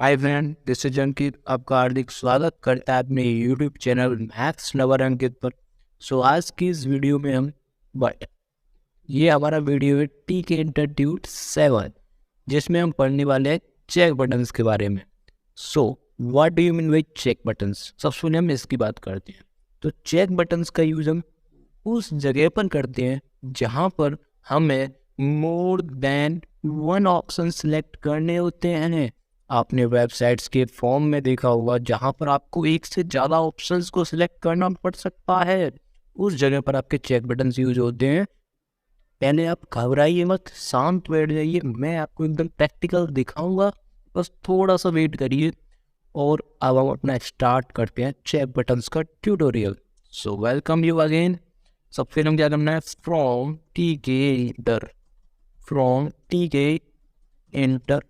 Hi friend, this is अंकित। आपका हार्दिक स्वागत करता है अपने यूट्यूब चैनल मैथ्स लवर अंकित पर। आज की इस वीडियो में हम ये हमारा वीडियो है टी के इंटरट्यूट 7, जिसमें हम पढ़ने वाले हैं चेक बटन्स के बारे में। What do you mean by check buttons? सबसे पहले हम इसकी बात करते हैं। तो चेक बटन्स का यूज हम उस जगह पर करते हैं जहाँ पर हमें more than one option select करने होते हैं। आपने वेबसाइट्स के फॉर्म में देखा होगा जहाँ पर आपको एक से ज़्यादा ऑप्शंस को सिलेक्ट करना पड़ सकता है। उस जगह पर आपके चेक बटन्स यूज होते हैं। पहले आप घबराइए मत, शांत बैठ जाइए, मैं आपको एकदम प्रैक्टिकल दिखाऊंगा, बस थोड़ा सा वेट करिए। और अब हम अपना स्टार्ट करते हैं चेक बटन्स का ट्यूटोरियल। Welcome you again. सबसे हम क्या करना है, फ्रॉम टी के इंटर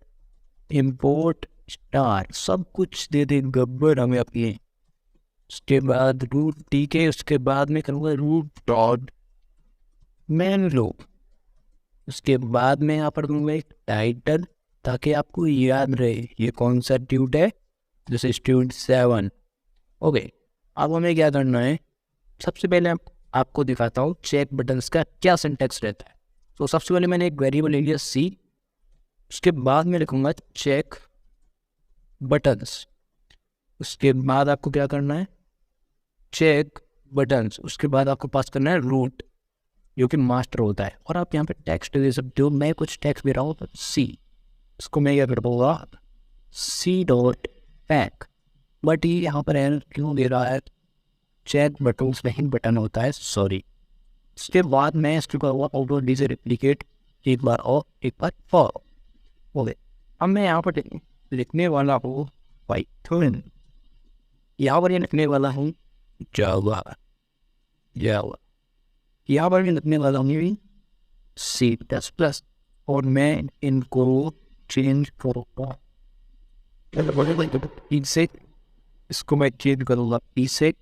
इम्पोर्ट स्टार, सब कुछ दे दे गब्बर हमें अपनी। उसके बाद रूट टी के, उसके बाद में करूँगा रूट डॉट मैन लो। उसके बाद में यहाँ पर दूंगा एक टाइटल, ताकि आपको याद रहे ये कौन सा ट्यूट है, जैसे स्ट्यूट 7। ओके, अब हमें क्या करना है, सबसे पहले आपको दिखाता हूँ चेक बटन्स का क्या सिंटेक्स रहता है। तो सबसे पहले मैंने एक वेरिएबल ले लिया सी, उसके बाद में लिखूंगा चेक बटन्स। उसके बाद आपको क्या करना है, चेक बटन्स। उसके बाद आपको पास करना है रूट, जो कि मास्टर होता है। और आप यहाँ पे टेक्स्ट दे सकते हो, मैं कुछ टेक्स्ट दे रहा हूँ, सी। इसको मैं क्या कर दूँगा, सी डॉट पैक। बट ये यहाँ पर एरर क्यों दे रहा है, चेक बटन्स में ही बटन होता है, सॉरी। उसके बाद मैं इसको करूँगा ऑटो डी से रिप्लिकेट, एक बार और एक बार फॉर। ओके, अब मैं यहाँ पर लिखने वाला हूँ पाइथन, यहाँ पर ये लिखने वाला हूँ जावा। यहाँ पर मैं लिखने वाला हूँ सी प्लस प्लस, और मैं इनको चेंज करूँगा से, इसको मैं चेंज करूँगा पी से,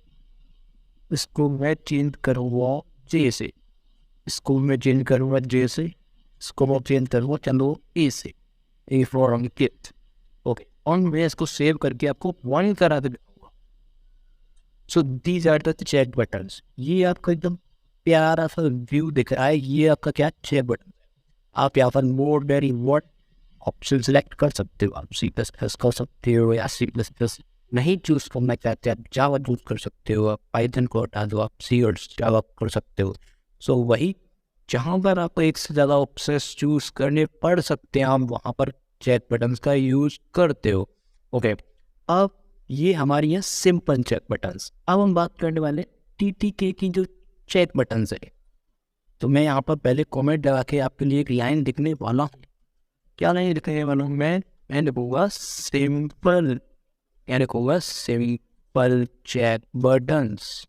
इसको मैं चेंज करूँगा जे से, इसको मैं चेंज करूँगा जे से, इसको मैं चेंज करूँगा चलो ए से, ए फॉर अंकित। ओके, और मैं इसको सेव करके आपको वन करा दे दूँगा। So these are the check buttons. ये आपका एकदम प्यारा सा व्यू दिख रहा है, ये आपका क्या चेक बटन है। आप यहाँ पर more very what option select कर सकते हो। आप सी प्लस प्लस कर सकते हो, या सी प्लस प्लस नहीं चूज करना चाहते आप जावा चूज कर सकते हो। आप पाइथन को हटा दो, आप सी और जावा कर सकते हो। सो वही जहाँ पर आपको एक से ज़्यादा ऑप्शंस चूज करने पड़ सकते हैं, आप वहाँ पर चेक बटन्स का यूज करते हो। ओके, अब ये हमारी है सिंपल चेक बटन्स। अब हम बात करने वाले टीटीके की जो चेक बटन्स है। तो मैं यहाँ पर पहले कमेंट लगा के आपके लिए एक लाइन लिखने वाला हूँ। क्या लाइन लिखने वाला हूँ मैं लिखूँगा सिंपल, क्या लिखूँगा, simple check buttons,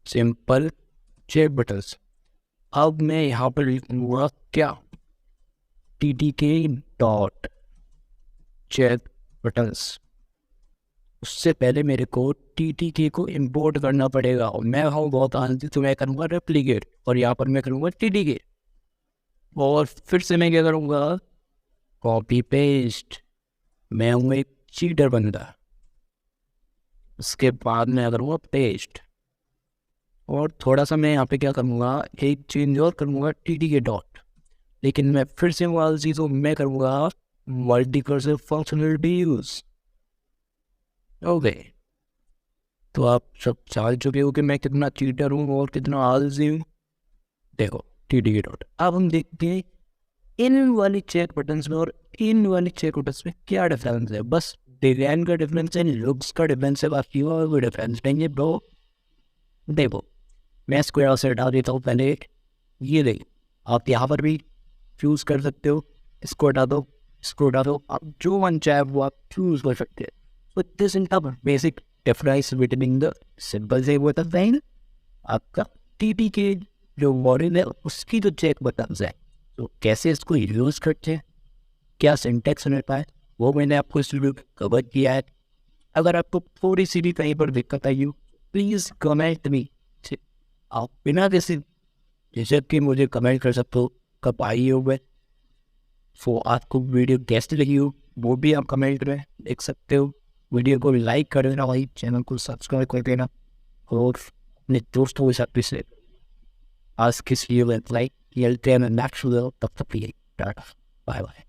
simple check buttons. अब मैं यहाँ पर लिखूँगा क्या, टीटीके डॉट चेक बटन्स। उससे पहले मेरे को टीटीके को इंपोर्ट करना पड़ेगा, और मैं हूँ बहुत आंसर, तो मैं करूँगा रेप्लिकेट, और यहाँ पर मैं करूँगा टीटीके। और फिर से मैं क्या करूँगा, कॉपी पेस्ट। मैं हूँ एक चीटर बंदा। उसके बाद मैं करूँगा पेस्ट, और थोड़ा सा मैं यहाँ पे क्या करूँगा, एक चेंज और करूँगा टीटीके डॉट। लेकिन मैं फिर से वाली चीज़ मैं करूँगा मल्टीकर्सर फंक्शनलिटी यूज। ओके, तो आप सब जान चुके हो कि मैं कितना चीटर हूँ और कितना आलसी हूँ। देखो टीटीके डॉट। अब हम देखते हैं इन वाली चेक बटन्स में और इन वाली चेक बटन्स में क्या डिफरेंस है। बस डिजाइन का डिफरेंस है, लुक्स का डिफरेंस है, बाकी और कोई डिफरेंस नहीं है ब्रो। देखो, मैं इसको यहाँ से हटा देता हूँ पहले। ये देखिए, आप यहाँ पर भी चूज कर सकते हो, इसको हटा दो, इसको हटा दो, आप जो मन चाहे वो आप चूज कर सकते हैं। So this is the basic difference between the simple से वो होता है ना आपका टीटी के जो मॉडल है उसकी जो चेक बटन्स है। तो कैसे इसको यूज करते हैं, क्या सिंटेक्स रहता है, वो मैंने आपको इस वीडियो में कवर किया है। अगर आपको थोड़ी सी भी कहीं पर दिक्कत आई हो, प्लीज़ कमेंट मी। आप बिना किसी झिझक के मुझे कमेंट कर सकते हो कब आई हो। मैं आपको वीडियो कैसी लगी हो वो भी आप कमेंट में देख सकते हो। वीडियो को लाइक कर देना भाई, चैनल को सब्सक्राइब कर देना और अपने दोस्तों के साथ भी शेयर। आज किस वीडियो में लाइक, मिलते हैं नेक्स्ट वीडियो, तब तक के लिए टाटा बाय बाय।